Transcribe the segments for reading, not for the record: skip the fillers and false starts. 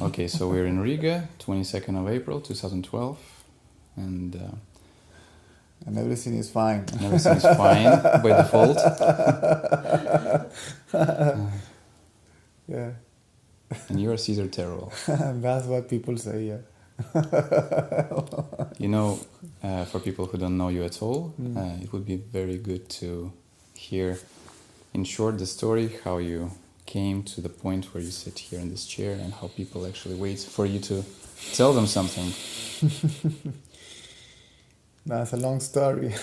Okay, so we're in Riga, 22nd of April, 2012, and And everything is fine. everything is fine by default. Yeah. And you're Cesar Teruel. That's what people say, yeah. You know, for people who don't know you at all, it would be very good to hear, in short, the story, how you came to the point where you sit here in this chair and how people actually wait for you to tell them something. That's a long story.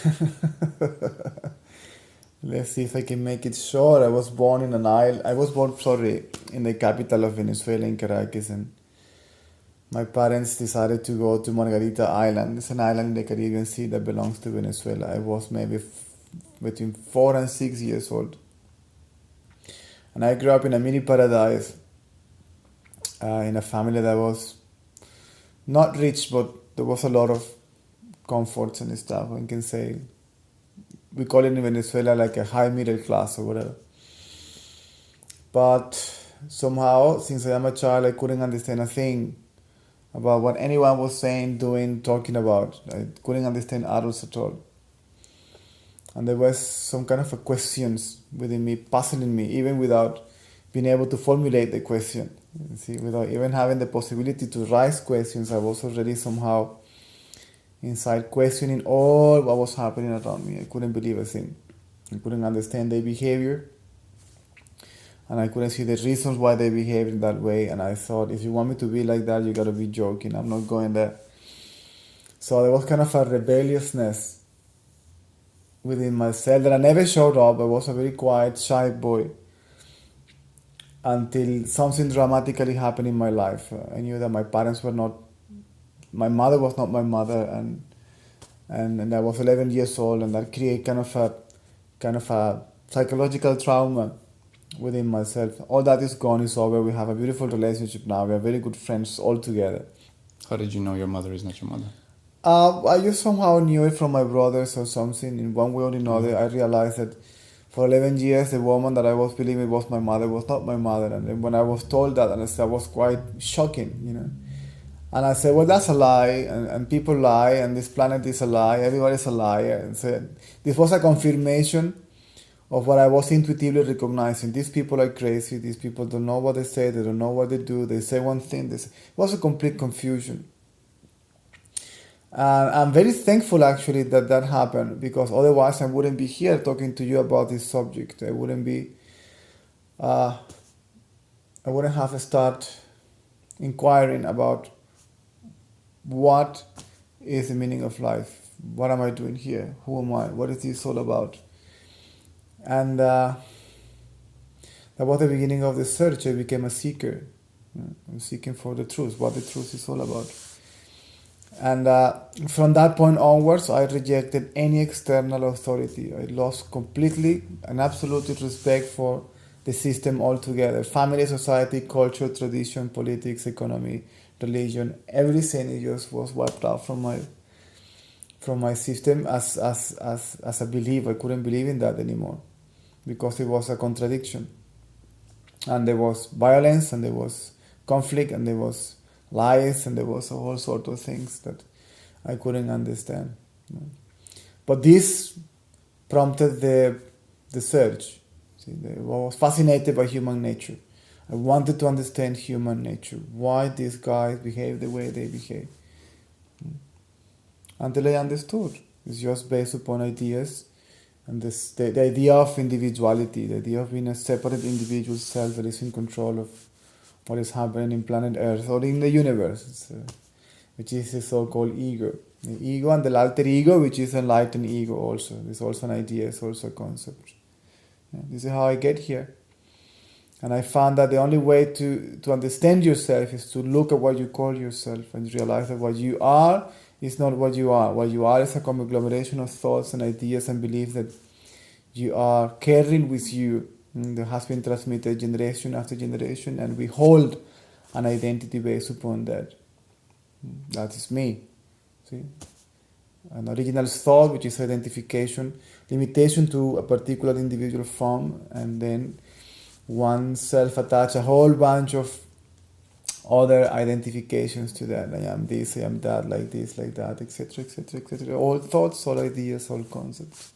Let's see if I can make it short. I was born in in the capital of Venezuela, in Caracas, and my parents decided to go to Margarita Island. It's an island in the Caribbean Sea that belongs to Venezuela. I was maybe between 4 and 6 years old. And I grew up in a mini paradise, in a family that was not rich, but there was a lot of comforts and stuff. One can say, we call it in Venezuela like a high middle class or whatever. But somehow, since I am a child, I couldn't understand a thing about what anyone was saying, doing, talking about. I couldn't understand adults at all. And there was some kind of a questions within me, puzzling me, even without being able to formulate the question. You see, without even having the possibility to raise questions, I was already somehow inside questioning all what was happening around me. I couldn't believe a thing. I couldn't understand their behavior. And I couldn't see the reasons why they behaved in that way. And I thought, if you want me to be like that, you gotta be joking. I'm not going there. So there was kind of a rebelliousness within myself that I never showed up. I was a very quiet, shy boy until something dramatically happened in my life. I knew that my parents were not, my mother was not my mother, and I was 11 years old, and that created kind of a psychological trauma within myself. All that is gone, is over. We have a beautiful relationship now. We are very good friends all together. How did you know your mother is not your mother? I just somehow knew it from my brothers or something. In one way or another, I realized that for 11 years, the woman that I was believing was my mother was not my mother. And then when I was told that, and I was quite shocking, you know. And I said, well, that's a lie, and people lie, and this planet is a lie, everybody's a liar. And so this was a confirmation of what I was intuitively recognizing. These people are crazy, these people don't know what they say, they don't know what they do, they say one thing, it was a complete confusion. And I'm very thankful actually that that happened, because otherwise I wouldn't be here talking to you about this subject. I wouldn't have to start inquiring about what is the meaning of life, what am I doing here, who am I, what is this all about. And that was the beginning of the search. I became a seeker. I'm seeking for the truth, what the truth is all about. And from that point onwards, I rejected any external authority. I lost completely and absolutely respect for the system altogether. Family, society, culture, tradition, politics, economy, religion, everything just was wiped out from my system as a belief. I couldn't believe in that anymore, because it was a contradiction. And there was violence, and there was conflict, and there was lies, and there was all sorts of things that I couldn't understand. But this prompted the search. See, I was fascinated by human nature. I wanted to understand human nature, why these guys behave the way they behave. Until I understood. It's just based upon ideas, and the idea of individuality, the idea of being a separate individual self that is in control of what is happening in planet Earth or in the universe, which is the so-called ego. The ego and the alter ego, which is enlightened ego also. It's also an idea, it's also a concept. Yeah, this is how I get here. And I found that the only way to understand yourself is to look at what you call yourself and realize that what you are is not what you are. What you are is a conglomeration of thoughts and ideas and beliefs that you are carrying with you, that has been transmitted generation after generation, and we hold an identity based upon that. That is me. See? An original thought, which is identification, limitation to a particular individual form, and then one self attach a whole bunch of other identifications to that. I am this, I am that, like this, like that, etc., etc., etc. All thoughts, all ideas, all concepts.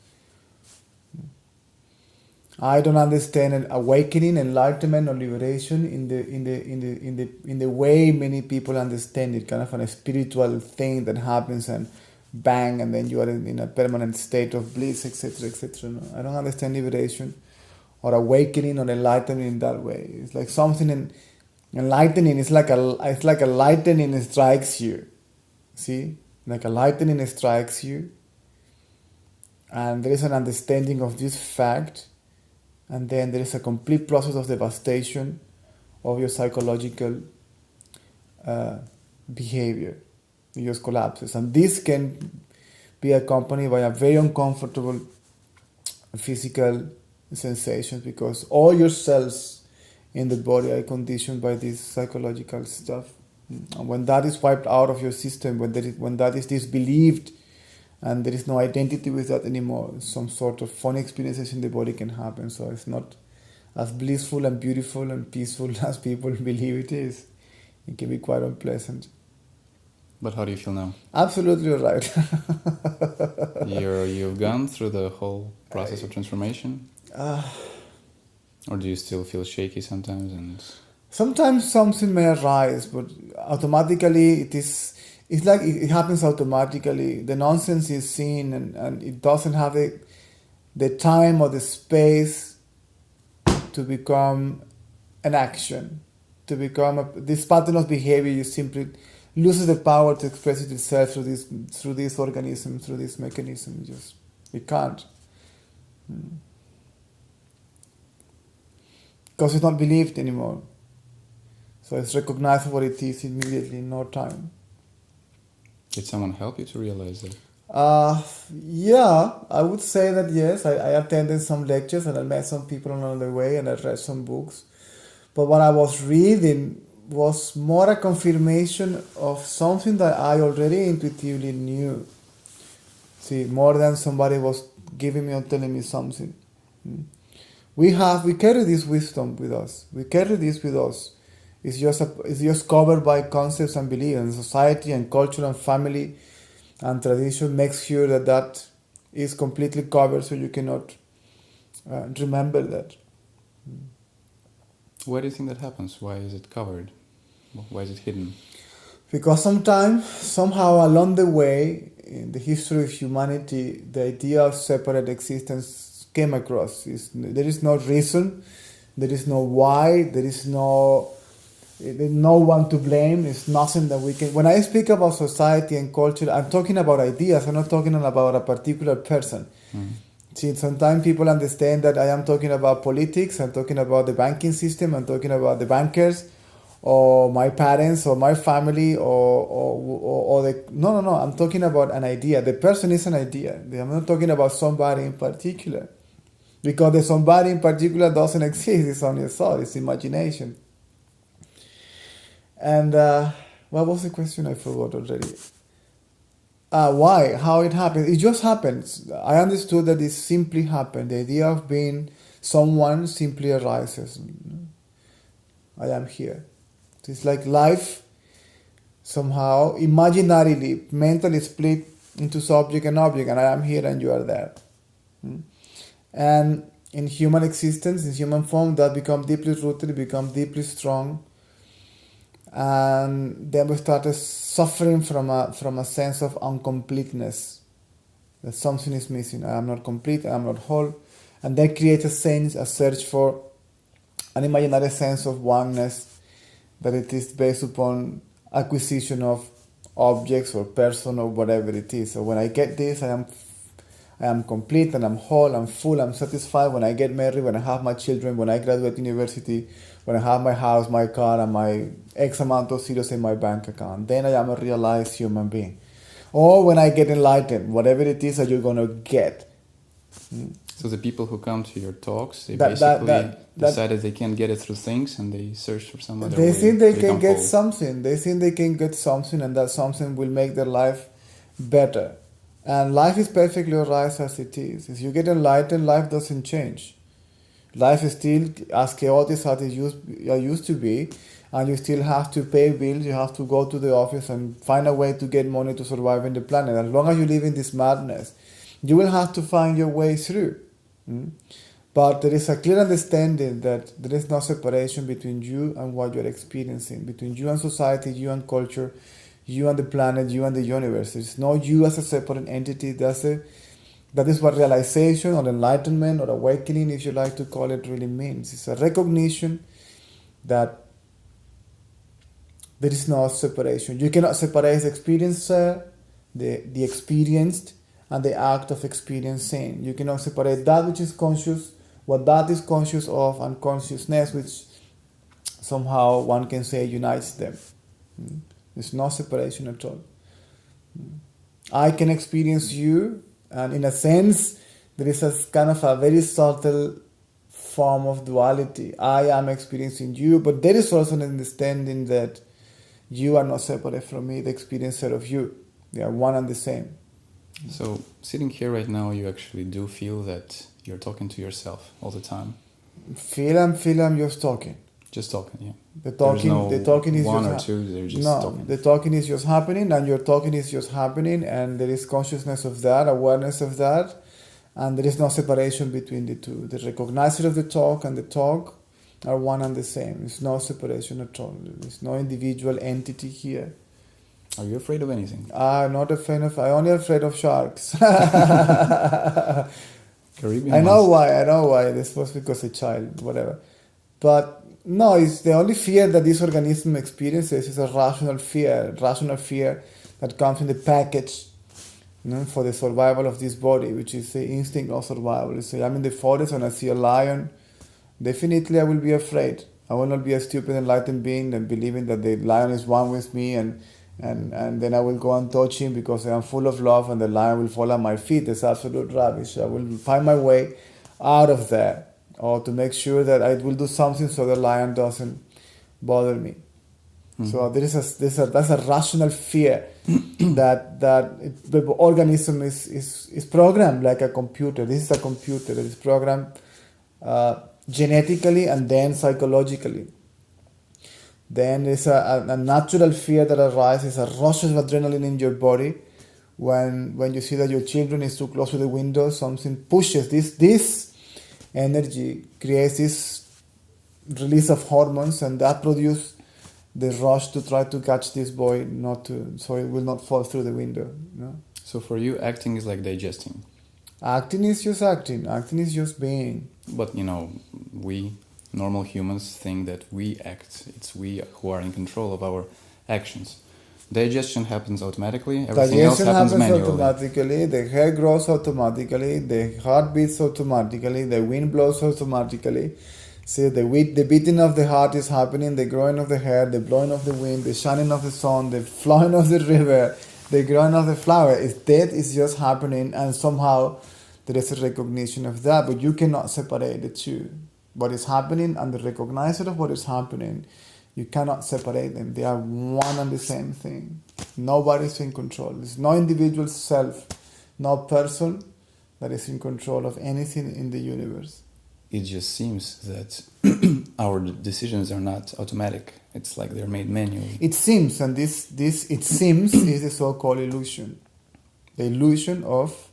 I don't understand an awakening, enlightenment, or liberation in the way many people understand it, kind of a spiritual thing that happens and bang, and then you are in a permanent state of bliss, etc., etc. No, I don't understand liberation or awakening or enlightenment in that way. It's like something in enlightening. It's like a lightning strikes you. See, like a lightning strikes you, and there is an understanding of this fact. And then there is a complete process of devastation of your psychological behavior. It just collapses. And this can be accompanied by a very uncomfortable physical sensations, because all your cells in the body are conditioned by this psychological stuff. And when that is wiped out of your system, when that is disbelieved, and there is no identity with that anymore, some sort of funny experiences in the body can happen. So it's not as blissful and beautiful and peaceful as people believe it is. It can be quite unpleasant. But how do you feel now? Absolutely right. You've gone through the whole process of transformation? Or do you still feel shaky sometimes? And sometimes something may arise, but automatically it's like it happens automatically. The nonsense is seen, and it doesn't have the time or the space to become an action, to become this pattern of behavior. You simply loses the power to express it itself through this organism, through this mechanism. It can't, because it's not believed anymore. So it's recognized for what it is immediately, in no time. Did someone help you to realize that? Yeah, I would say that yes. I attended some lectures and I met some people along the way and I read some books. But what I was reading was more a confirmation of something that I already intuitively knew. See, more than somebody was giving me or telling me something. We carry this wisdom with us. We carry this with us. It's just covered by concepts and beliefs, and society and culture and family and tradition makes sure that is completely covered, so you cannot remember that. Why do you think that happens? Why is it covered? Why is it hidden? Because somehow along the way, in the history of humanity, the idea of separate existence came across. There is no reason, there is no why, there's no one to blame. It's nothing that we can. When I speak about society and culture, I'm talking about ideas. I'm not talking about a particular person. See, sometimes people understand that I am talking about politics. I'm talking about the banking system. I'm talking about the bankers, or my parents, or my family, or the. No. I'm talking about an idea. The person is an idea. I'm not talking about somebody in particular, because the somebody in particular doesn't exist. It's on your thought. It's imagination. And what was the question? I forgot already. Why? How it happened? It just happens. I understood that it simply happened. The idea of being someone simply arises. I am here. It's like life somehow imaginarily, mentally split into subject and object, and I am here and you are there. And in human existence, in human form, that becomes deeply rooted, become deeply strong. And then we started suffering from a sense of incompleteness, that something is missing. I am not complete, I am not whole. And that creates a search for an imaginary sense of oneness, that it is based upon acquisition of objects or person or whatever it is. So when I get this, I am complete and I'm whole, I'm full, I'm satisfied. When I get married, when I have my children, when I graduate university, when I have my house, my car, and my X amount of zeros in my bank account, then I am a realized human being. Or when I get enlightened, whatever it is that you're going to get. So the people who come to your talks, they basically decided they can't get it through things, and they search for some other way. They think they can get whole. something. They think they can get something, and that something will make their life better. And life is perfectly alright as it is. If you get enlightened, life doesn't change. Life is still as chaotic as it used to be, and you still have to pay bills, you have to go to the office and find a way to get money to survive in the planet. As long as you live in this madness, you will have to find your way through. But there is a clear understanding that there is no separation between you and what you're experiencing, between you and society, you and culture, you and the planet, you and the universe. There's no you as a separate entity. That is what realization or enlightenment or awakening, if you like to call it, really means. It's a recognition that there is no separation. You cannot separate the experiencer, the experienced, and the act of experiencing. You cannot separate that which is conscious, what that is conscious of, and consciousness, which somehow one can say unites them. There's no separation at all. I can experience you, and in a sense, there is a kind of a very subtle form of duality. I am experiencing you, but there is also an understanding that you are not separate from me, the experiencer of you. They are one and the same. So, sitting here right now, you actually do feel that you're talking to yourself all the time. Feel I'm just talking. Just talking, yeah. The talking is one just or two. They're just talking. The talking is just happening, and your talking is just happening, and there is consciousness of that, awareness of that, and there is no separation between the two. The recognizer of the talk and the talk are one and the same. There's no separation at all. There's no individual entity here. Are you afraid of anything? I'm only afraid of sharks. Caribbean I know why. This was because a child, whatever. But no, it's the only fear that this organism experiences is a rational fear that comes in the package, for the survival of this body, which is the instinct of survival. You say, I'm in the forest and I see a lion. Definitely I will be afraid. I will not be a stupid enlightened being and believing that the lion is one with me and then I will go and touch him because I am full of love and the lion will fall at my feet. It's absolute rubbish. I will find my way out of there, or to make sure that I will do something so the lion doesn't bother me. So that's a rational fear that the organism is programmed like a computer. This is a computer that is programmed genetically and then psychologically. Then there's a natural fear that arises, a rush of adrenaline in your body when you see that your children is too close to the window. Something pushes this energy, creates this release of hormones, and that produces the rush to try to catch this boy, so it will not fall through the window. So for you, acting is like digesting. Acting is just acting. Acting is just being. But we normal humans think that we act. It's we who are in control of our actions. Digestion happens automatically. Everything else happens manually. Automatically. The hair grows automatically. The heart beats automatically. The wind blows automatically. See, the beating of the heart is happening. The growing of the hair, the blowing of the wind, the shining of the sun, the flowing of the river, the growing of the flower. That is just happening, and somehow there is a recognition of that. But you cannot separate the two. What is happening and the recognizer of what is happening, you cannot separate them. They are one and the same thing. Nobody's in control. There's no individual self, no person that is in control of anything in the universe. It just seems that our decisions are not automatic. It's like they're made manually. It seems, and this it seems is the so-called illusion. The illusion of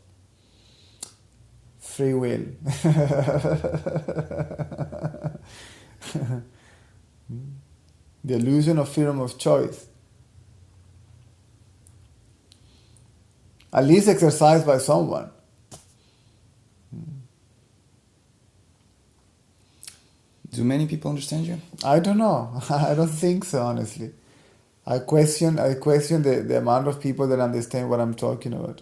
free will. The illusion of freedom of choice. At least exercised by someone. Do many people understand you? I don't know. I don't think so, honestly. I question the amount of people that understand what I'm talking about.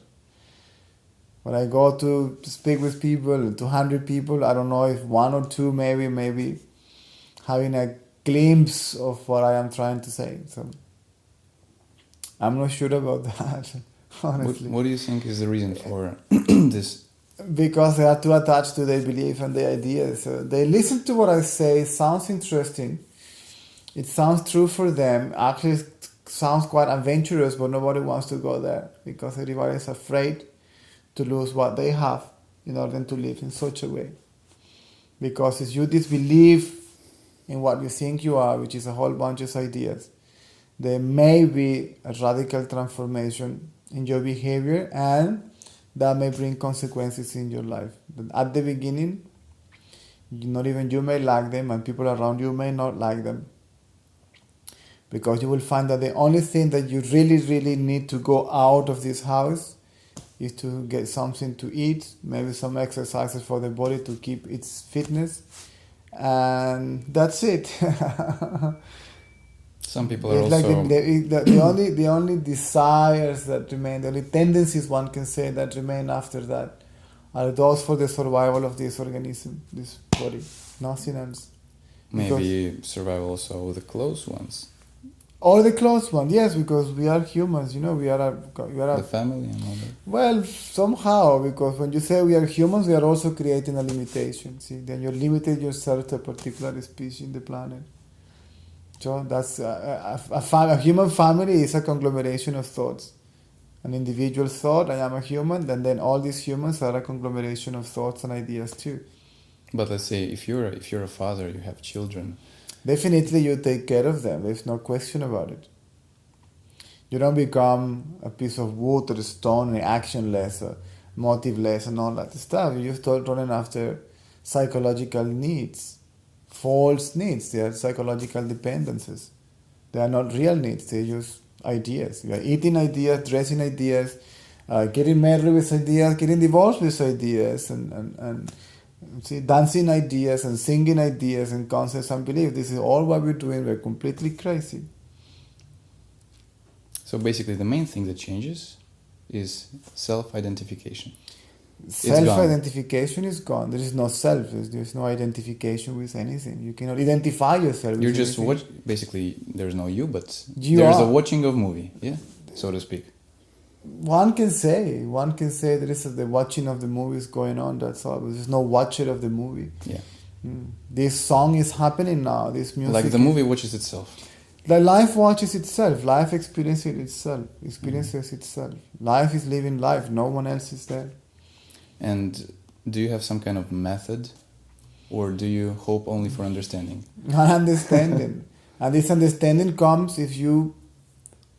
When I go to speak with people, 200 people, I don't know if one or two maybe having a glimpse of what I am trying to say. So I'm not sure about that, honestly. What do you think is the reason for this? Because they are too attached to their belief and their ideas. So they listen to what I say. It sounds interesting. It sounds true for them. Actually, it sounds quite adventurous, but nobody wants to go there because everybody is afraid to lose what they have in order to live in such a way. Because if you disbelieve in what you think you are, which is a whole bunch of ideas, there may be a radical transformation in your behavior, and that may bring consequences in your life. At the beginning, not even you may like them, and people around you may not like them, because you will find that the only thing that you really, really need to go out of this house is to get something to eat, maybe some exercises for the body to keep its fitness, and that's it. Some people are It's like also the only desires that remain, the only tendencies one can say that remain after that are those for the survival of this organism, this body, nothing else. maybe survival also of the close ones, Or the close one, yes, because we are humans, we are the family and all that. well, somehow, because when you say we are humans, we are also creating a limitation. See, then you're limiting yourself to a particular species in the planet. So that's a human family is a conglomeration of thoughts. An individual thought, I am a human, and then all these humans are a conglomeration of thoughts and ideas too. But let's say if you're a father, you have children. Definitely you take care of them, there's no question about it. You don't become a piece of wood or stone, actionless or motiveless and all that stuff. You just start running after psychological needs, false needs. They are psychological dependencies. They are not real needs, they're just ideas. You are eating ideas, dressing ideas, getting married with ideas, getting divorced with ideas, and dancing ideas and singing ideas and concepts and beliefs. This is all what we're doing. We're completely crazy. So basically, the main thing that changes is self-identification. Self-identification is gone. There is no self. There's no identification with anything. You cannot identify yourself with You're just anything. basically, there's no you, but You there's are. a watching of movie, yeah, so to speak. One can say there is the watching of the movies going on. That's all. But there's no watcher of the movie. Yeah. This song is happening now. This music. Like the movie watches itself. The life watches itself. Life experiences itself. Experiences itself. Life is living life. No one else is there. And do you have some kind of method, or do you hope only for understanding? Understanding. And this understanding comes if you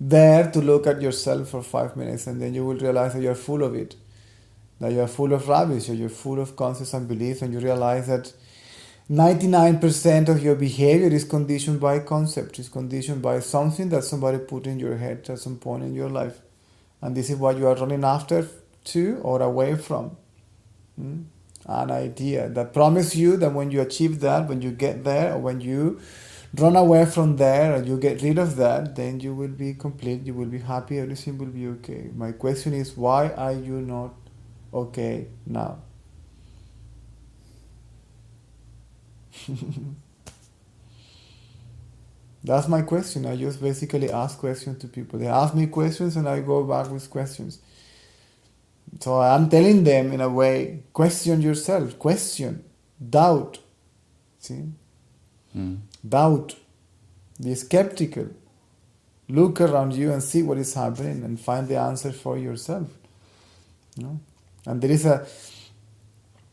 dare to look at yourself for 5 minutes, and then you will realize that you're full of it. That you're full of rubbish, or you're full of concepts and beliefs, and you realize that 99% of your behavior is conditioned by concept, is conditioned by something that somebody put in your head at some point in your life. And this is what you are running after to or away from. An idea that promises you that when you achieve that, when you get there, or when you run away from there and you get rid of that, then you will be complete, you will be happy, everything will be okay. My question is, why are you not okay now? That's my question. I just basically ask questions to people. They ask me questions and I go back with questions. So I'm telling them in a way, question yourself, question, doubt. See? Doubt. Be skeptical. Look around you and see what is happening and find the answer for yourself. And there is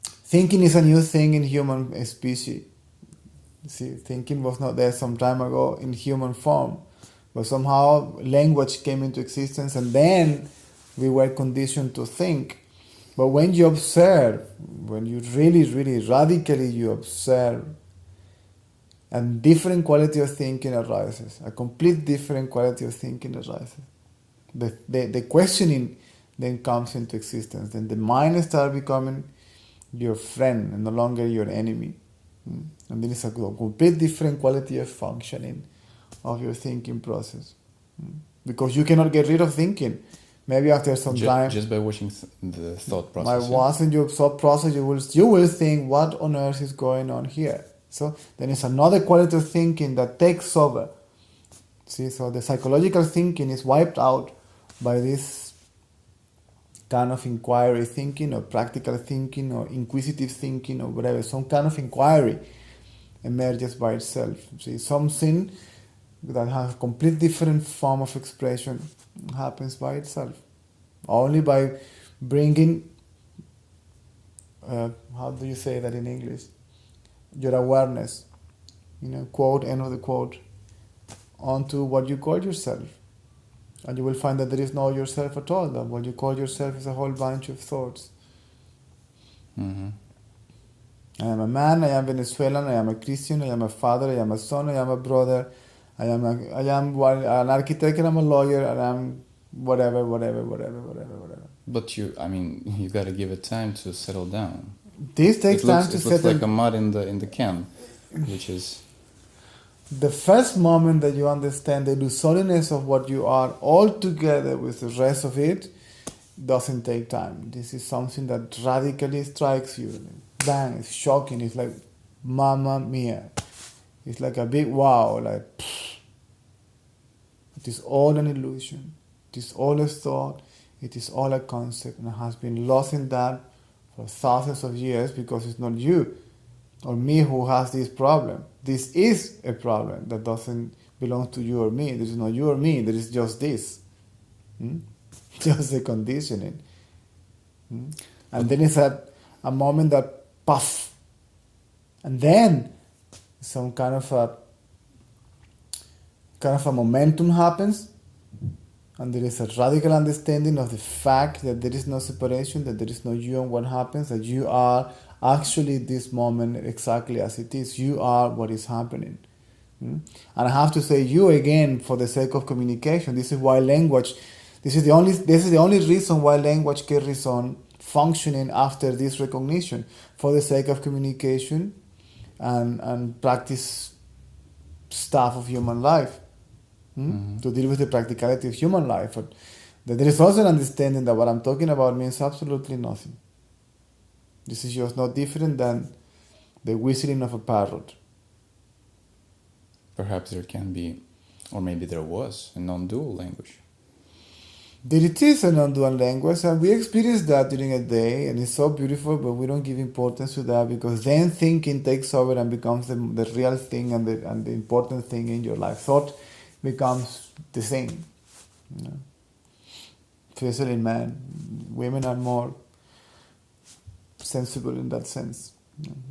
thinking is a new thing in human species. See, thinking was not there some time ago in human form, but somehow language came into existence, and then we were conditioned to think. But when you observe, when you really, really radically you observe, a different quality of thinking arises, a complete different quality of thinking arises. The questioning then comes into existence. Then the mind starts becoming your friend and no longer your enemy. And then it's a complete different quality of functioning of your thinking process. Because you cannot get rid of thinking. Maybe after some time, just by watching the thought process. Once in your thought process, you will think, what on earth is going on here? So then it's another quality of thinking that takes over. See, so the psychological thinking is wiped out by this kind of inquiry thinking, or practical thinking, or inquisitive thinking, or whatever. Some kind of inquiry emerges by itself. See, something that has a complete different form of expression happens by itself. Only by bringing, how do you say that in English? Your awareness quote, end of the quote, onto what you call yourself. And you will find that there is no yourself at all, that what you call yourself is a whole bunch of thoughts. Mm-hmm. I am a man, I am Venezuelan, I am a Christian, I am a father, I am a son, I am a brother, I am an architect, and I'm a lawyer, and I'm whatever. But you gotta give it time to settle down. This takes time to It settle. looks like a mud in the can, which is... The first moment that you understand the illusoriness of what you are all together with the rest of it doesn't take time. This is something that radically strikes you. Bang, it's shocking. It's like, mamma mia. It's like a big wow, like, pfft. It is all an illusion. It is all a thought. It is all a concept, and it has been lost in that for thousands of years because it's not you or me who has this problem. This is a problem that doesn't belong to you or me. There is not you or me. There is just this. Just the conditioning. And then it's a moment that puff. And then some kind of a momentum happens, and there is a radical understanding of the fact that there is no separation, that there is no you and what happens, that you are actually this moment exactly as it is. You are what is happening. And I have to say you again for the sake of communication. This is why language, this is the only reason why language carries on functioning after this recognition, for the sake of communication and practice stuff of human life. To deal with the practicality of human life. But there is also an understanding that what I'm talking about means absolutely nothing. This is just not different than the whistling of a parrot. Perhaps there can be, or maybe there was, a non-dual language. There it is a non-dual language, and we experience that during a day, and it's so beautiful, but we don't give importance to that because then thinking takes over and becomes the real thing and the important thing in your life. Thought becomes the thing. Especially in men. Women are more sensible in that sense.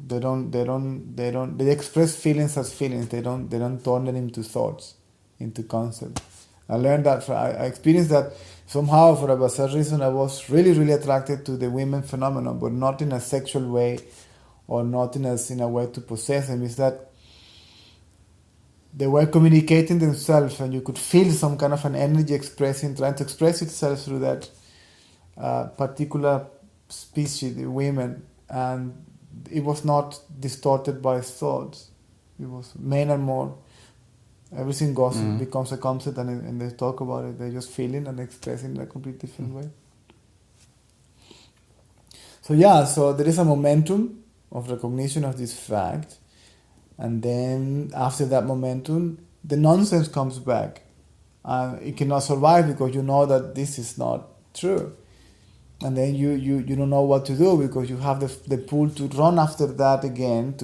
They express feelings as feelings. They don't turn them into thoughts, into concepts. I learned that I experienced that somehow for a bizarre reason. I was really, really attracted to the women phenomenon, but not in a sexual way or not in a way to possess them. It's that they were communicating themselves, and you could feel some kind of an energy trying to express itself through that particular species, the women, and it was not distorted by thoughts. It was men and more. Everything goes becomes a concept, and they talk about it. They're just feeling and expressing in a completely different way. So there is a momentum of recognition of this fact. And then after that momentum, the nonsense comes back. It cannot survive because you know that this is not true. And then you don't know what to do because you have the pull to run after that again,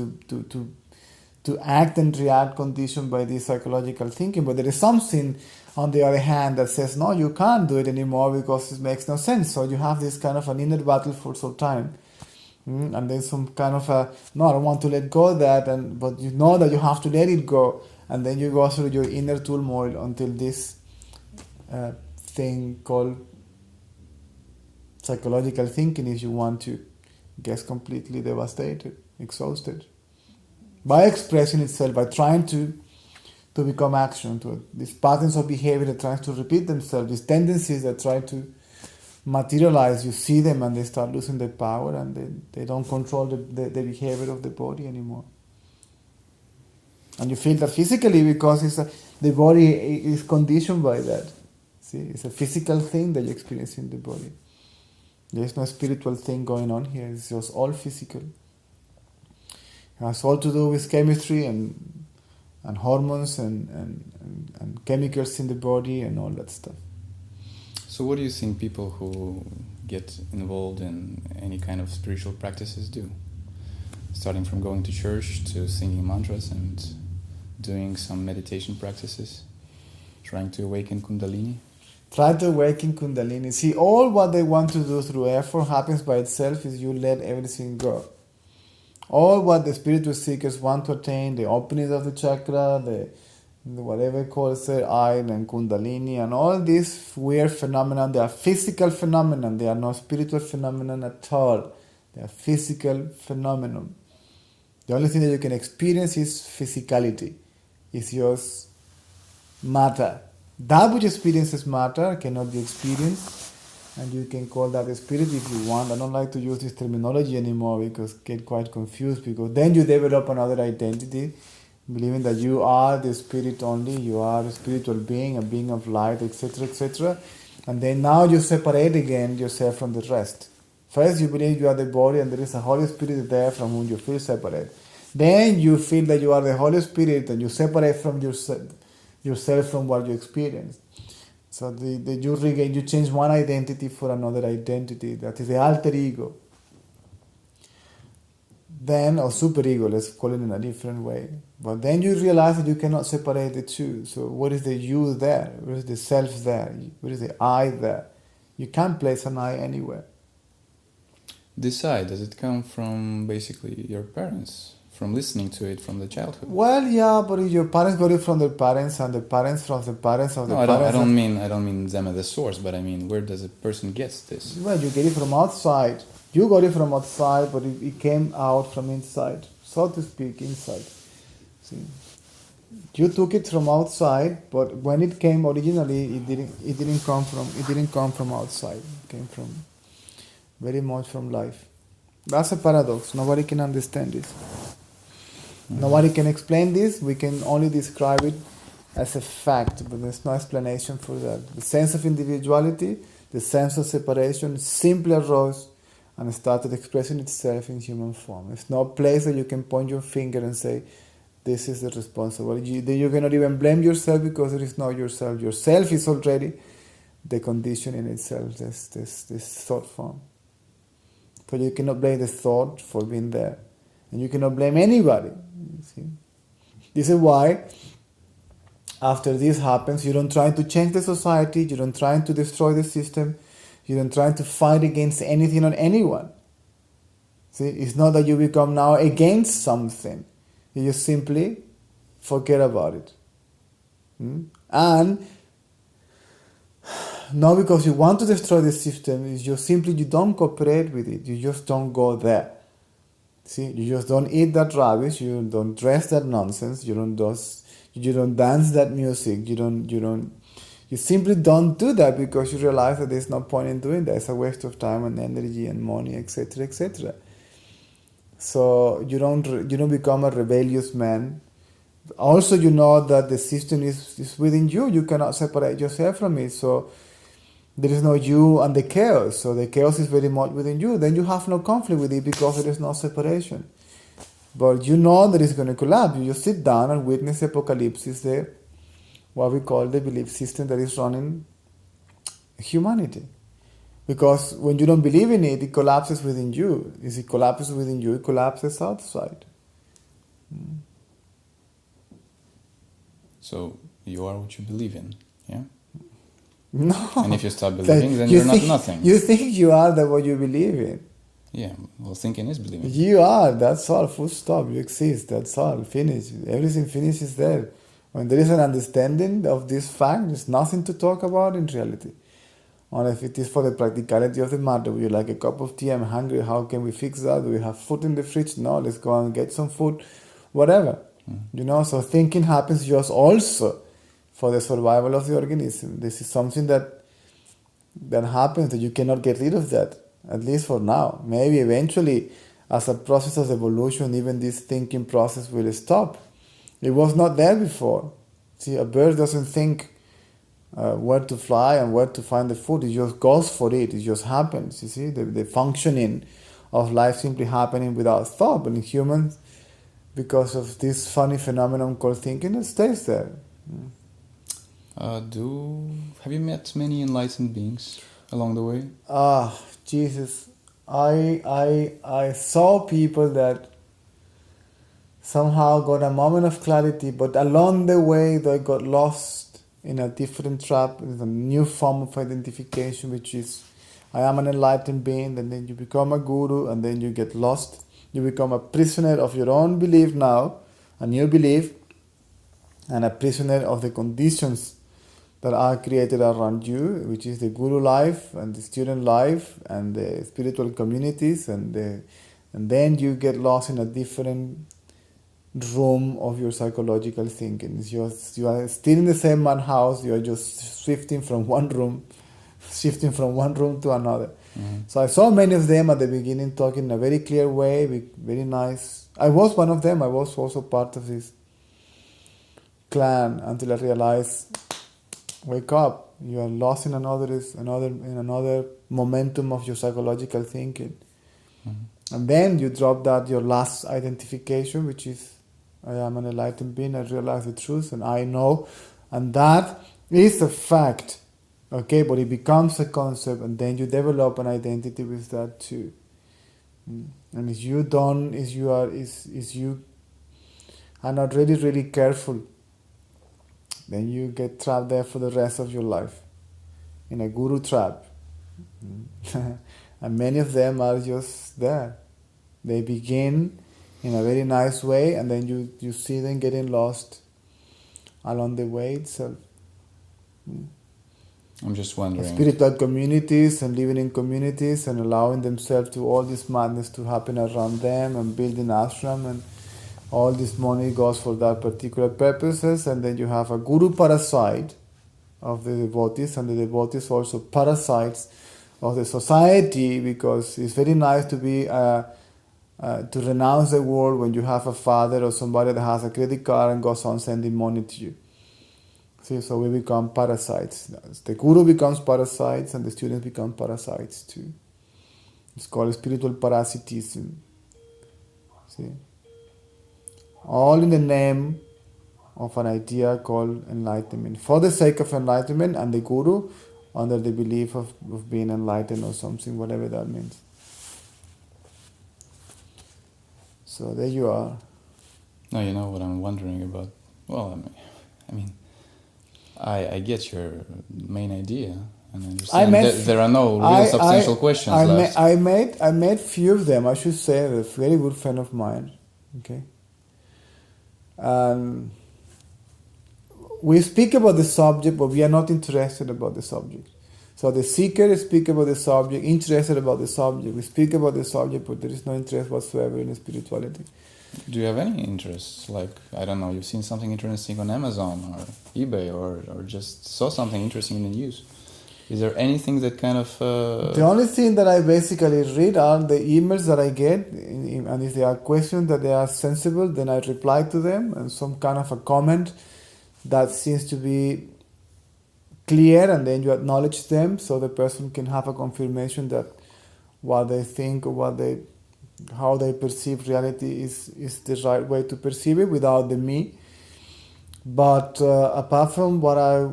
to act and react conditioned by this psychological thinking. But there is something on the other hand that says, no, you can't do it anymore because it makes no sense. So you have this kind of an inner battle for some time. And then some kind of no, I don't want to let go of that, but you know that you have to let it go, and then you go through your inner turmoil until this thing called psychological thinking, if you want to, gets completely devastated, exhausted, by expressing itself, by trying to become action, to these patterns of behavior that try to repeat themselves, these tendencies that try to materialize. You see them and they start losing their power, and they don't control the behavior of the body anymore. And you feel that physically because the body is conditioned by that. See, it's a physical thing that you experience in the body. There's no spiritual thing going on here. It's just all physical. It has all to do with chemistry and hormones and chemicals in the body and all that stuff. So what do you think people who get involved in any kind of spiritual practices do? Starting from going to church to singing mantras and doing some meditation practices, trying to awaken Kundalini? Try to awaken Kundalini. See, all what they want to do through effort happens by itself is you let everything go. All what the spiritual seekers want to attain, the openings of the chakra, the whatever it calls it, eye and kundalini, and all these weird phenomena, they are physical phenomena. They are not spiritual phenomena at all. They are physical phenomena. The only thing that you can experience is physicality. Is yours matter. That which experiences matter cannot be experienced. And you can call that a spirit if you want. I don't like to use this terminology anymore because get quite confused, because then you develop another identity, believing that you are the spirit only, you are a spiritual being, a being of light, etc., etc. And then now you separate again yourself from the rest. First you believe you are the body and there is a Holy Spirit there from whom you feel separate. Then you feel that you are the Holy Spirit and you separate from yourself from what you experience. So you change one identity for another identity. That is the alter ego. Then, or superego, let's call it in a different way. But then you realize that you cannot separate the two. So what is the you there? Where is the self there? Where is the I there? You can't place an I anywhere. This I, does it come from basically your parents? From listening to it from the childhood? Well, yeah, but if your parents got it from their parents and the parents from the parents of the parents... I don't mean them as the source, but I mean, where does a person get this? Well, you get it from outside. You got it from outside, but it came out from inside, so to speak, inside. See, you took it from outside, but when it came originally, it didn't come from outside. It came from very much from life. That's a paradox. Nobody can understand this. Nobody can explain this. We can only describe it as a fact, but there's no explanation for that. The sense of individuality, the sense of separation simply arose and started expressing itself in human form. It's no place that you can point your finger and say, this is the responsibility. You cannot even blame yourself because it is not yourself. Yourself is already the condition in itself, this thought form. So you cannot blame the thought for being there. And you cannot blame anybody. You see? This is why, after this happens, you don't try to change the society, you don't try to destroy the system, you don't try to fight against anything or anyone. See, it's not that you become now against something. You just simply forget about it. And not because you want to destroy the system, it's just simply you don't cooperate with it, you just don't go there. See, you just don't eat that rubbish, you don't dress that nonsense, you don't dance that music, you simply don't do that because you realize that there's no point in doing that. It's a waste of time and energy and money, etc., etc. So you don't become a rebellious man. Also, you know that the system is within you. You cannot separate yourself from it. So there is no you and the chaos. So the chaos is very much within you. Then you have no conflict with it because there is no separation. But you know that it's going to collapse. You just sit down and witness the apocalypse, what we call the belief system that is running humanity. Because when you don't believe in it, it collapses within you. If it collapses within you, it collapses outside. So you are what you believe in, yeah? No. And if you stop believing, then you're not nothing. You think you are what you believe in. Yeah, well, thinking is believing. You are, that's all, full stop. You exist, that's all, finish. Everything finishes there. When there is an understanding of this fact, there's nothing to talk about in reality. Or if it is for the practicality of the matter, would you like a cup of tea? I'm hungry, how can we fix that? Do we have food in the fridge? No, let's go and get some food, whatever. So thinking happens just also for the survival of the organism. This is something that happens, that you cannot get rid of that, at least for now. Maybe eventually, as a process of evolution, even this thinking process will stop. It was not there before. See, a bird doesn't think where to fly and where to find the food. It just goes for it. It just happens. You see, the functioning of life simply happening without thought. But in humans, because of this funny phenomenon called thinking, it stays there. Have you met many enlightened beings along the way? Jesus, I saw people that somehow got a moment of clarity, but along the way they got lost in a different trap, in a new form of identification, which is I am an enlightened being, and then you become a guru, and then you get lost You become a prisoner of your own belief now, a new belief, and a prisoner of the conditions that are created around you, which is the guru life and the student life and the spiritual communities, and then you get lost in a different room of your psychological thinking. You are still in the same man house. You are just shifting from one room to another. Mm-hmm. So I saw many of them at the beginning talking in a very clear way, very nice. I was one of them. I was also part of this clan until I realized, wake up! You are lost in another momentum of your psychological thinking. Mm-hmm. And then you drop that your last identification, which is I am an enlightened being. I realize the truth, and I know, and that is a fact. Okay, but it becomes a concept, and then you develop an identity with that too. And if you are not really careful, then you get trapped there for the rest of your life, in a guru trap. And many of them are just there. They begin in a very nice way, and then you see them getting lost along the way itself. I'm just wondering. Spiritual communities and living in communities and allowing themselves to all this madness to happen around them and building ashram, and all this money goes for that particular purposes, and then you have a guru parasite of the devotees, and the devotees also parasites of the society, because it's very nice to be to renounce the world when you have a father or somebody that has a credit card and goes on sending money to you. See, so we become parasites. The guru becomes parasites and the students become parasites too. It's called spiritual parasitism. See? All in the name of an idea called enlightenment. For the sake of enlightenment, and the guru under the belief of being enlightened or something, whatever that means. So there you are. No, you know what I'm wondering about? Well, I get your main idea, and I understand there are no real substantial questions left. I made few of them, I should say. A very good friend of mine. Okay. And we speak about the subject, but we are not interested about the subject. So the seeker speaks about the subject, interested about the subject. We speak about the subject, but there is no interest whatsoever in spirituality. Do you have any interests? Like, I don't know, you've seen something interesting on Amazon or eBay, or just saw something interesting in the news? Is there anything that kind of... The only thing that I basically read are the emails that I get, and if there are questions that they are sensible, then I reply to them, and some kind of a comment that seems to be clear, and then you acknowledge them so the person can have a confirmation that what they think or how they perceive reality is the right way to perceive it without the me. But apart from what I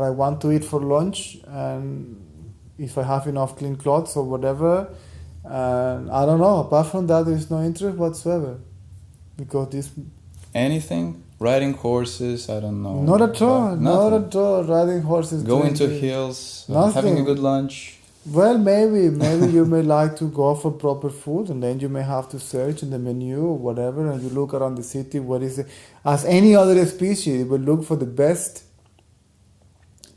want to eat for lunch, and if I have enough clean clothes or whatever, and I don't know, apart from that there is no interest whatsoever, because this... Anything? Riding horses, I don't know. Not at all, not at all. Riding horses. Going to hills, nothing. Having a good lunch. Well, maybe you may like to go for proper food, and then you may have to search in the menu or whatever, and you look around the city, what is it? As any other species, you will look for the best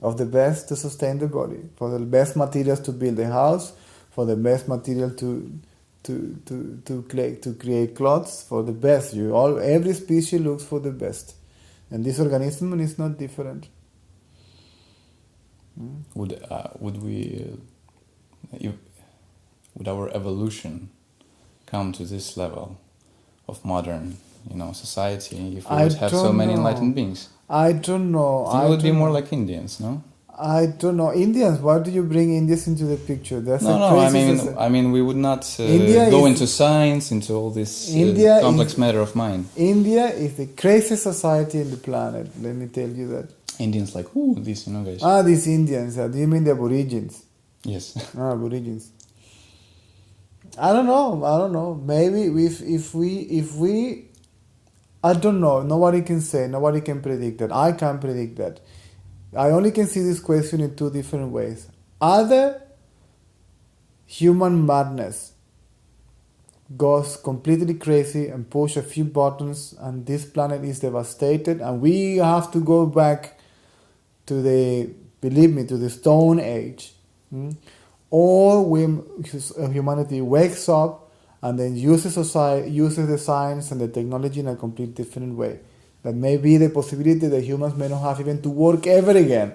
of the best to sustain the body, for the best materials to build a house, for the best material to create clothes, for the best. Every species looks for the best, and this organism is not different. Would our evolution come to this level of modern, society if we would have so many enlightened beings? I don't know. I would be more like Indians, no? I don't know. Indians, why do you bring Indians into the picture? I mean, we would not go into science, into all this complex matter of mind. India is the craziest society in the planet, let me tell you that. Indians like, these, guys. These Indians. Do you mean the Aborigines? Yes. Aborigines. I don't know. Maybe if we I don't know. Nobody can say. Nobody can predict that. I can't predict that. I only can see this question in two different ways. Either human madness goes completely crazy and push a few buttons, and this planet is devastated, and we have to go back to the, believe me, to the Stone Age. Or humanity wakes up and then uses the science and the technology in a complete different way. That may be the possibility that humans may not have even to work ever again.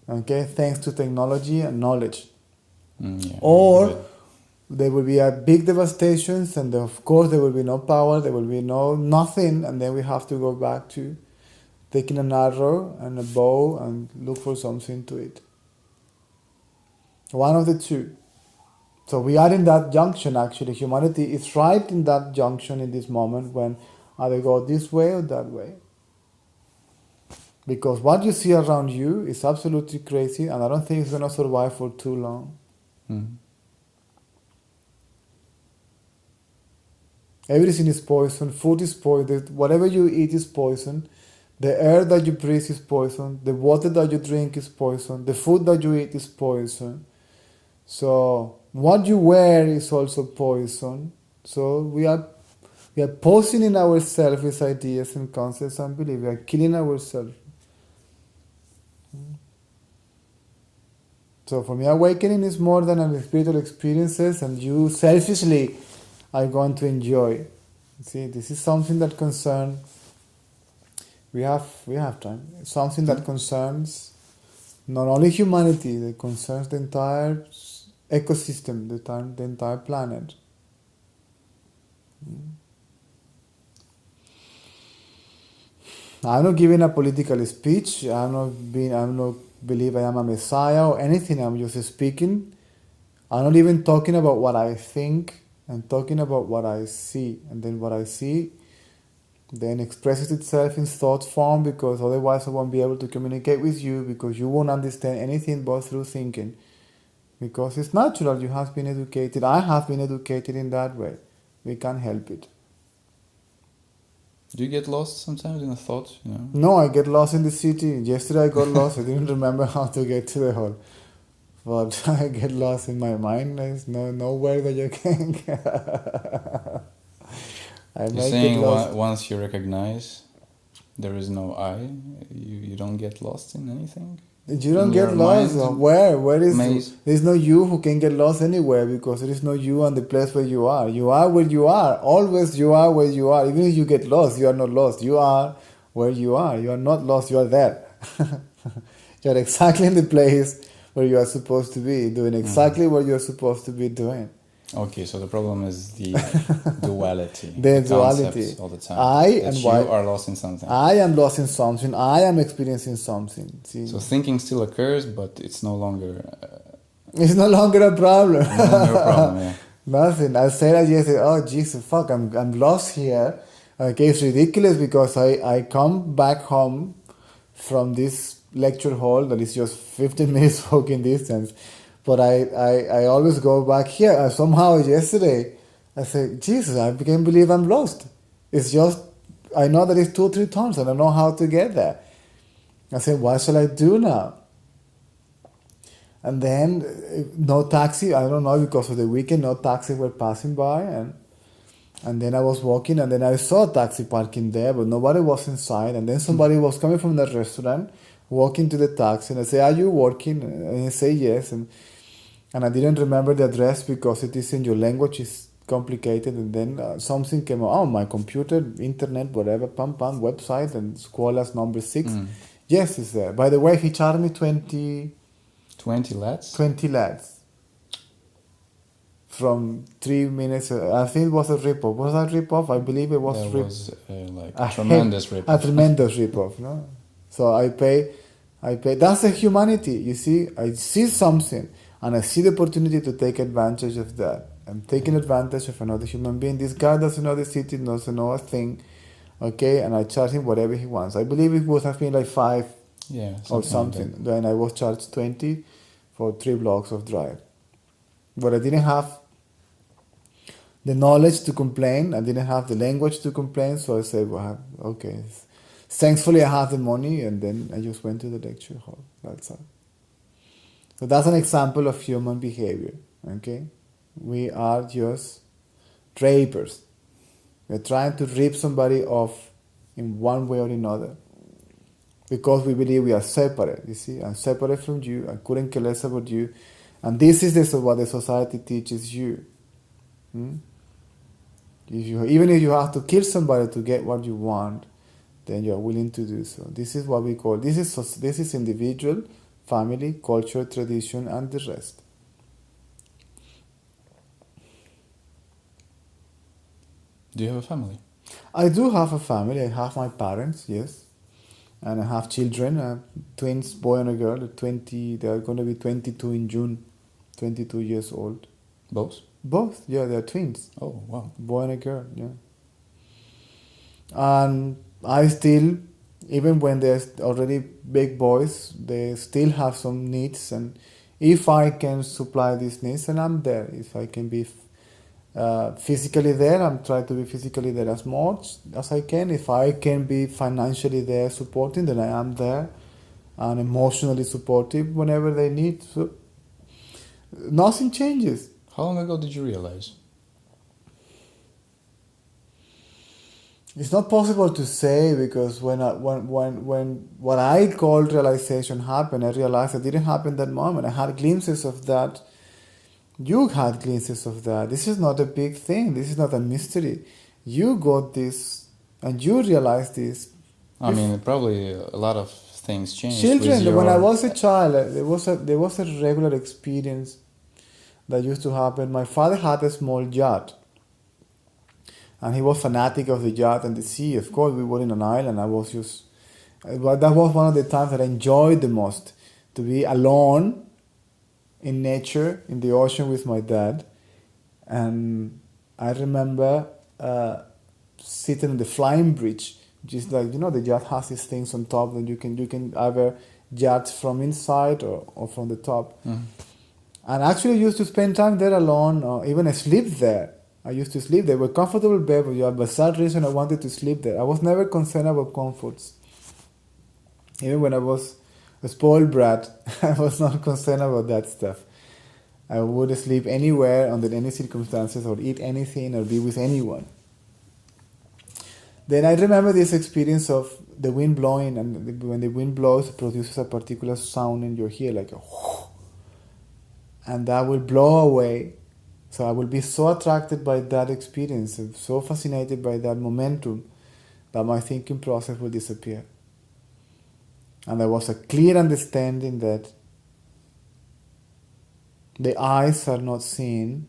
Okay, thanks to technology and knowledge. Yeah, Or but there will be a big devastations, and of course there will be no power, there will be nothing, and then we have to go back to taking an arrow and a bow and look for something to eat. One of the two. So we are in that junction actually. Humanity is right in that junction in this moment when either go this way or that way. Because what you see around you is absolutely crazy, and I don't think it's going to survive for too long. Everything is poison, food is poison, whatever you eat is poison, the air that you breathe is poison, the water that you drink is poison, the food that you eat is poison. So what you wear is also poison. So we are poisoning ourselves with ideas and concepts and beliefs. We are killing ourselves. So for me, awakening is more than a spiritual experiences, and you selfishly are going to enjoy. See, this is something that concerns. We have time. It's something that concerns not only humanity, it concerns the entire ecosystem, the entire planet. I'm not giving a political speech. I'm not believe I am a messiah or anything. I'm just speaking. I'm not even talking about what I think. I'm talking about what I see, and then what I see then expresses itself in thought form, because otherwise I won't be able to communicate with you, because you won't understand anything but through thinking. Because it's natural, you have been educated, I have been educated in that way. We can't help it. do you get lost sometimes in a thought? No, I get lost in the city. Yesterday I got lost. I didn't remember how to get to the hall. But I get lost in my mind. There's nowhere that you can get. You're saying once you recognize there is no I, you don't get lost in anything? You don't get lost. Where is maze? There's no you who can get lost anywhere, because there is no you on the place where you are. You are where you are. Always you are where you are. Even if you get lost, you are not lost. You are where you are. You are not lost. You are there. You are exactly in the place where you are supposed to be, doing exactly what you are supposed to be doing. Okay, so the problem is the duality. The duality. All the time. You are lost in something. I am lost in something. I am experiencing something. See? So thinking still occurs, but it's no longer... it's no longer a problem. No longer a problem, yeah. Nothing. I said that yesterday, oh Jesus, fuck, I'm lost here. Okay, it's ridiculous, because I come back home from this lecture hall that is just 15 minutes walking distance. But I always go back here. Somehow yesterday, I said, Jesus, I can't believe I'm lost. It's just, I know that it's 2 or 3 tons. I don't know how to get there. I said, what shall I do now? And then, no taxi. I don't know, because of the weekend, no taxis were passing by. And then I was walking, and then I saw a taxi parking there, but nobody was inside. And then somebody was coming from the restaurant, walking to the taxi, and I say, are you working? And he say yes. And I didn't remember the address, because it is in your language, it's complicated. And then something came out, my computer, internet, whatever, website, and Squalas number 6. Yes, it's there. By the way, he charged me 20 lads? 20 lads. From 3 minutes, I think it was a rip-off. Was that rip-off? I believe it was a tremendous rip-off. A tremendous rip-off, no? So I pay. That's the humanity, you see. I see something, and I see the opportunity to take advantage of that. I'm taking advantage of another human being. This guy doesn't know the city, doesn't know a thing, okay? And I charge him whatever he wants. I believe it would have been like 5 or something. Like then I was charged 20 for 3 blocks of drive. But I didn't have the knowledge to complain. I didn't have the language to complain. So I said, well, okay. Thankfully, I have the money, and then I just went to the lecture hall. That's all. So that's an example of human behavior, okay? We are just drapers. We're trying to rip somebody off in one way or another. Because we believe we are separate, you see. I'm separate from you. I couldn't care less about you. And this is what the society teaches you. Hmm? Even if you have to kill somebody to get what you want, then you are willing to do so. This is what we call, this is individual, family, culture, tradition, and the rest. Do you have a family? I do have a family. I have my parents, yes. And I have children, twins, boy and a girl. They are going to be 22 in June, 22 years old. Both? Both, yeah, they're twins. Oh, wow. Boy and a girl, yeah. And I still, even when they're already big boys, they still have some needs. And if I can supply these needs, then I'm there. If I can be physically there, I'm trying to be physically there as much as I can. If I can be financially there supporting, then I am there. And emotionally supportive whenever they need. So nothing changes. How long ago did you realize? It's not possible to say, because when what I call realization happened, I realized it didn't happen that moment. I had glimpses of that. You had glimpses of that. This is not a big thing. This is not a mystery. You got this and you realized this. I mean, probably a lot of things changed. Children, when I was a child, there was a regular experience that used to happen. My father had a small yacht. And he was fanatic of the yacht and the sea. Of course, we were in an island. But that was one of the times that I enjoyed the most, to be alone in nature, in the ocean with my dad. And I remember sitting on the flying bridge, which is like, the yacht has these things on top that you can either yacht from inside or from the top. Mm-hmm. And actually used to spend time there alone, or even sleep there. I used to sleep there. They were comfortable bed, but for some reason I wanted to sleep there. I was never concerned about comforts. Even when I was a spoiled brat, I was not concerned about that stuff. I would sleep anywhere under any circumstances, or eat anything, or be with anyone. Then I remember this experience of the wind blowing, and when the wind blows, it produces a particular sound in your ear, like a whoosh, and that will blow away. So I will be so attracted by that experience, so fascinated by that momentum, that my thinking process will disappear. And there was a clear understanding that the eyes are not seen.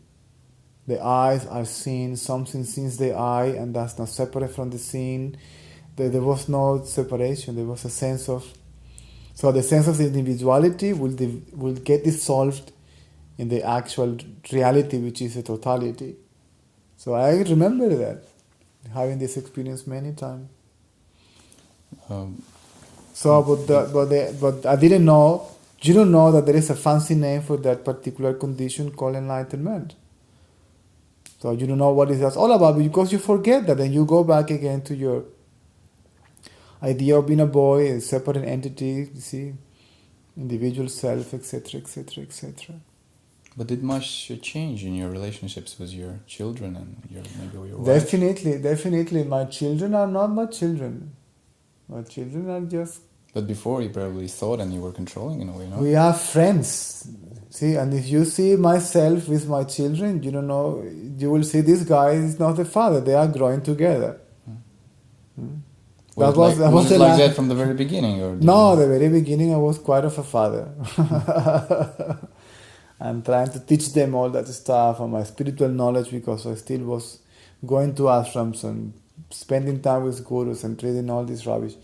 The eyes are seen. Something sees the eye, and that's not separate from the scene. There was no separation. There was a sense of... So the sense of individuality will get dissolved in the actual reality, which is a totality. So I remember that, having this experience many times. But I didn't know. You don't know that there is a fancy name for that particular condition called enlightenment. So you don't know what is that all about, because you forget that, and you go back again to your idea of being a boy, a separate entity, you see, individual self, etc., etc., etc. But did much change in your relationships with your children and maybe your wife? Definitely. My children are not my children. My children are just... But before you probably thought and you were controlling in a way, no? We are friends. See, and if you see myself with my children, you will see this guy is not a father. They are growing together. Was it like that from the very beginning? Or no, the very beginning I was quite of a father. And trying to teach them all that stuff and my spiritual knowledge, because I still was going to ashrams and spending time with gurus and reading all this rubbish.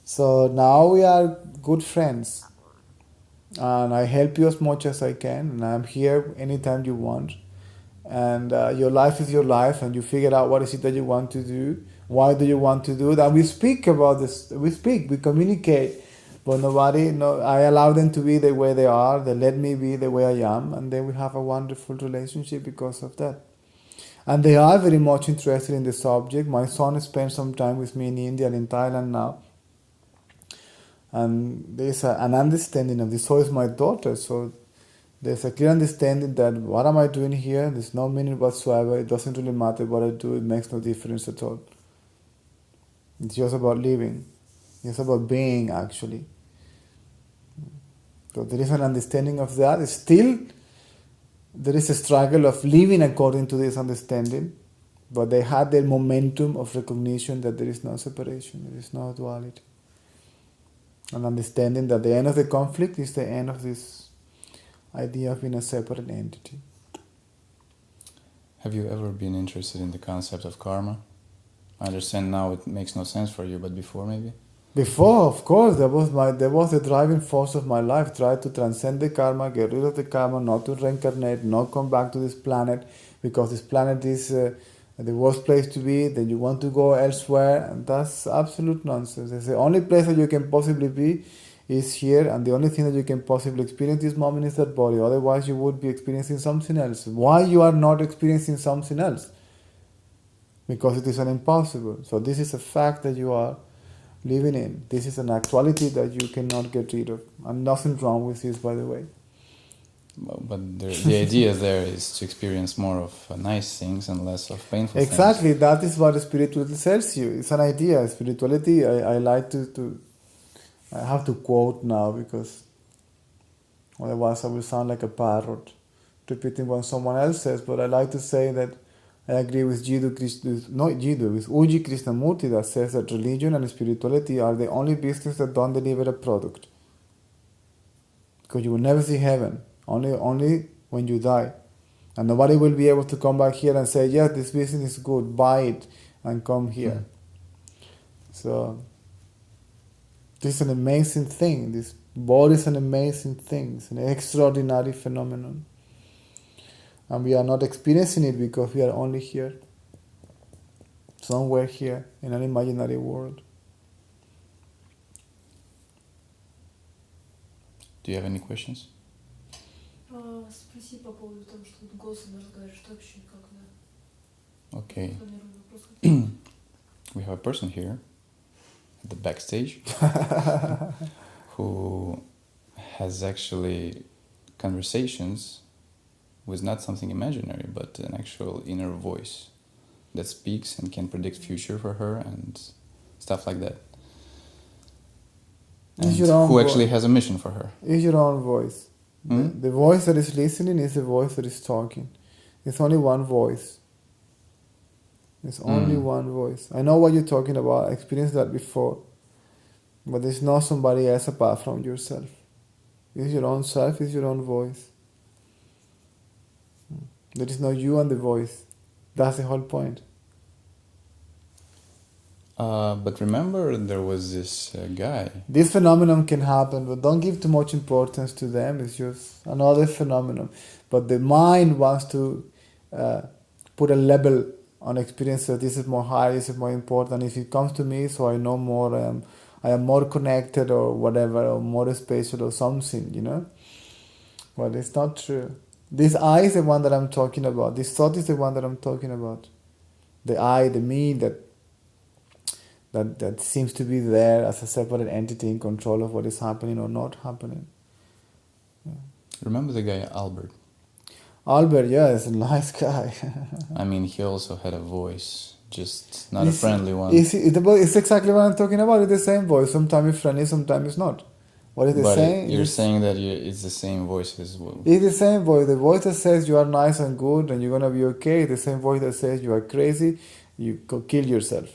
So now we are good friends. And I help you as much as I can. And I'm here anytime you want. And your life is your life, and you figure out what is it that you want to do. Why do you want to do that? We speak about this. We communicate. But I allow them to be the way they are. They let me be the way I am. And then we have a wonderful relationship because of that. And they are very much interested in the subject. My son spends some time with me in India and in Thailand now. And there's an understanding of this. So is my daughter. So There's a clear understanding that what am I doing here? There's no meaning whatsoever. It doesn't really matter what I do. It makes no difference at all. It's just about living. It's about being, actually. So there is an understanding of that. Still, there is a struggle of living according to this understanding, but they had their momentum of recognition that there is no separation, there is no duality. And understanding that the end of the conflict is the end of this idea of being a separate entity. Have you ever been interested in the concept of karma? I understand now it makes no sense for you, but before maybe? Before, of course, there was the driving force of my life. Try to transcend the karma, get rid of the karma, not to reincarnate, not come back to this planet, because this planet is the worst place to be. Then you want to go elsewhere, and that's absolute nonsense. It's the only place that you can possibly be is here, and the only thing that you can possibly experience this moment is that body. Otherwise, you would be experiencing something else. Why you are not experiencing something else? Because it is an impossible. So this is a fact that you are living in. This is an actuality that you cannot get rid of. And nothing wrong with this, by the way. But the idea there is to experience more of nice things and less of painful Exactly, things. that is what spirituality tells you. It's an idea. Spirituality, I like to I have to quote now because otherwise I will sound like a parrot repeating what someone else says, but I like to say that I agree with with Uji Krishnamurti, that says that religion and spirituality are the only business that don't deliver a product. Because you will never see heaven, only when you die. And nobody will be able to come back here and say, yes, this business is good, buy it and come here. So, this is an amazing thing. This body is an amazing thing. It's an extraordinary phenomenon. And we are not experiencing it because we are only here. Somewhere here in an imaginary world. Do you have any questions? Спроси по поводу того, что вот голосом разговариваешь, что вообще когда Okay. планирую вопрос. We have a person here at the backstage who has actually conversations with not something imaginary, but an actual inner voice that speaks and can predict future for her and stuff like that. And who actually has a mission for her. It's your own voice. The voice that is listening is the voice that is talking. It's only one voice. It's only one voice. I know what you're talking about. I experienced that before. But there's not somebody else apart from yourself. It's your own self, it's your own voice. There is no you and the voice. That's the whole point. But remember, there was this guy. This phenomenon can happen, but don't give too much importance to them. It's just another phenomenon. But the mind wants to put a label on experience that this is more high, this is more important. If it comes to me, so I know more, I am more connected or whatever, or more special or something, you know. But it's not true. This I is the one that I'm talking about. This thought is the one that I'm talking about. The I, the me, that seems to be there as a separate entity in control of what is happening or not happening. Yeah. Remember the guy Albert? Albert, yeah, is a nice guy. I mean, he also had a voice, just not a friendly one. It's exactly what I'm talking about. It's the same voice. Sometimes it's friendly, sometimes it's not. What is the same? You're saying that it's the same voice as well. It's the same voice. The voice that says you are nice and good and you're going to be okay. The same voice that says you are crazy, you could kill yourself.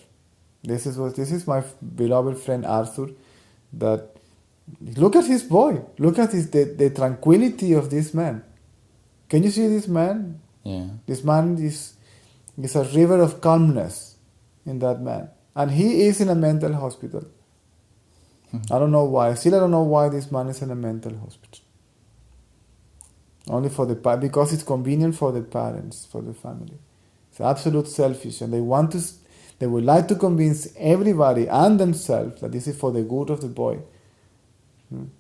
This is my beloved friend Arthur. That look at his boy. Look at the tranquility of this man. Can you see this man? Yeah. This man is a river of calmness in that man. And he is in a mental hospital. I don't know why. Still, I don't know why this man is in a mental hospital. Only because it's convenient for the parents, for the family. It's absolute selfish, and they would like to convince everybody and themselves that this is for the good of the boy.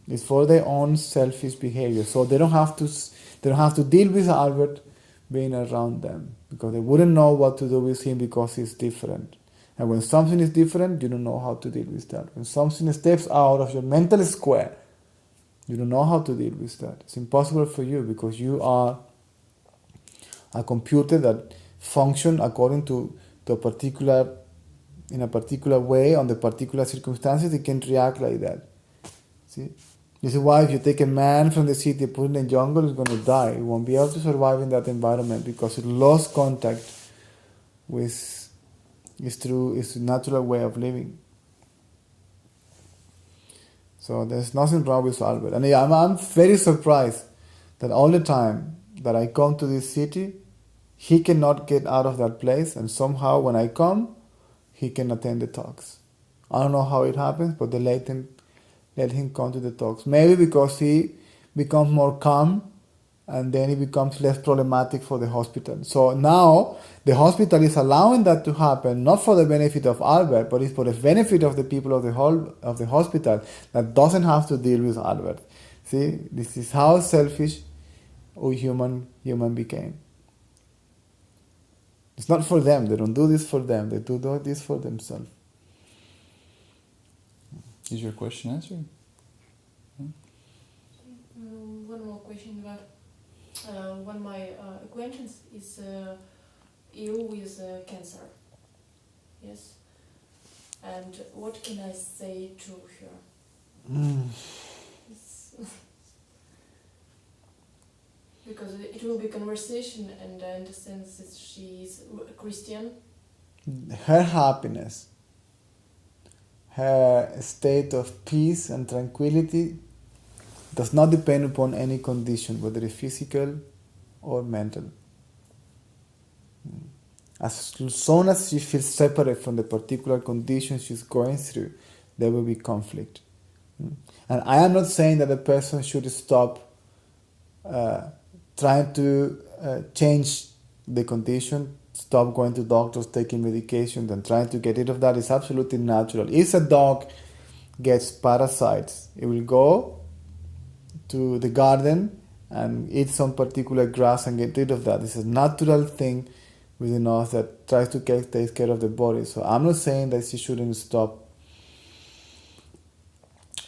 It's for their own selfish behavior, so they don't have to deal with Albert being around them, because they wouldn't know what to do with him because he's different. And when something is different, you don't know how to deal with that. When something steps out of your mental square, You don't know how to deal with that. It's impossible for you because you are a computer that functions according to a particular, in a particular way, on the particular circumstances. It can react like that. See? This is why if you take a man from the city, put him in the jungle, he's going to die. He won't be able to survive in that environment because he lost contact with his natural way of living. So there's nothing wrong with Albert. And I'm very surprised that all the time that I come to this city, he cannot get out of that place. And somehow when I come, he can attend the talks. I don't know how it happens, but they let him come to the talks. Maybe because he becomes more calm and then it becomes less problematic for the hospital. So now the hospital is allowing that to happen, not for the benefit of Albert, but it's for the benefit of the people of the hospital that doesn't have to deal with Albert. See, this is how selfish we human became. It's not for them. They don't do this for them. They do this for themselves. Is your question answered? One more question about one of my acquaintance is ill with cancer. Yes. And what can I say to her? Because it will be conversation, and I understand that she is a Christian. Her happiness, her state of peace and tranquility does not depend upon any condition, whether it's physical or mental. As soon as she feels separate from the particular condition she's going through, there will be conflict. And I am not saying that a person should stop trying to change the condition, stop going to doctors, taking medications, and trying to get rid of that. Is absolutely natural. If a dog gets parasites, it will go to the garden and eat some particular grass and get rid of that. This is a natural thing within us that tries to take care of the body. So I'm not saying that she shouldn't stop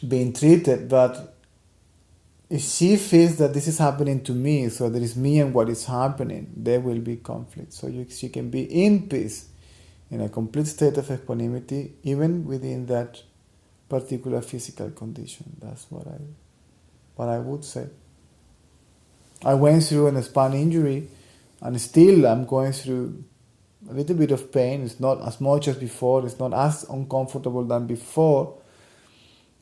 being treated, but if she feels that this is happening to me, so there is me and what is happening, there will be conflict. So she can be in peace, in a complete state of equanimity, even within that particular physical condition. That's what I would say. I went through a spine injury, and still I'm going through a little bit of pain. It's not as much as before. It's not as uncomfortable than before.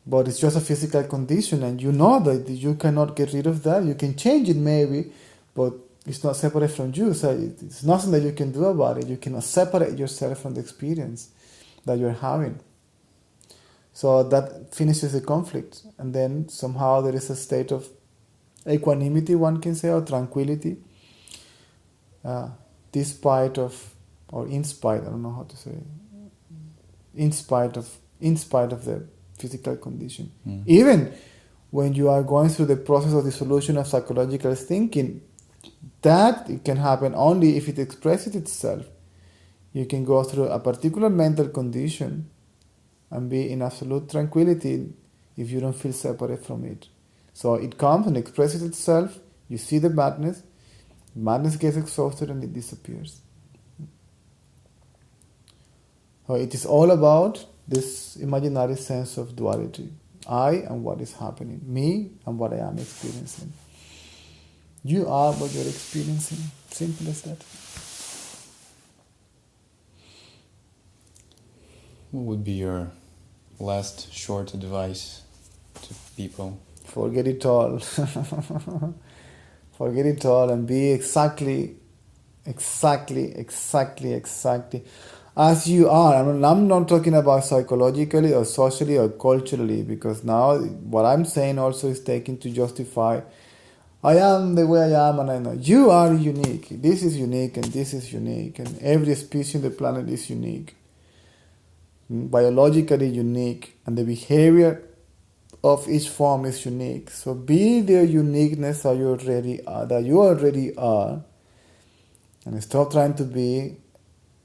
But it's just a physical condition, and you know that you cannot get rid of that. You can change it maybe, but it's not separate from you. So it's nothing that you can do about it. You cannot separate yourself from the experience that you're having. So that finishes the conflict. And then somehow there is a state of equanimity, one can say, or tranquility, despite of, or in spite, I don't know how to say, in spite of the physical condition. Even when you are going through the process of dissolution of psychological thinking, that it can happen only if it expresses itself. You can go through a particular mental condition and be in absolute tranquility if you don't feel separate from it. So it comes and expresses itself, you see the madness gets exhausted and it disappears. So it is all about this imaginary sense of duality. I and what is happening. Me and what I am experiencing. You are what you're experiencing. Simple as that. What would be your last short advice to people? Forget it all. Forget it all and be exactly as you are. I'm not talking about psychologically or socially or culturally, because now what I'm saying also is taken to justify I am the way I am, and I know you are unique. This is unique and this is unique, and every species on the planet is unique, biologically unique, and the behavior of each form is unique. So be the uniqueness that you already are, and stop trying to be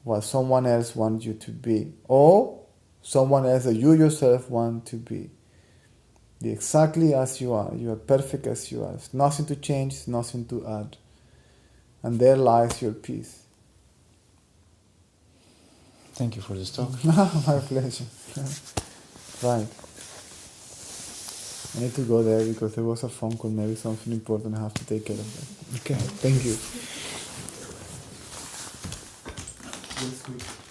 what someone else wants you to be, or someone else that you yourself want to be. Be exactly as you are. You are perfect as you are. There's nothing to change, nothing to add. And there lies your peace. Thank you for this talk. My pleasure. Right. I need to go there because there was a phone call, maybe something important I have to take care of that. Okay, thank you. Yes,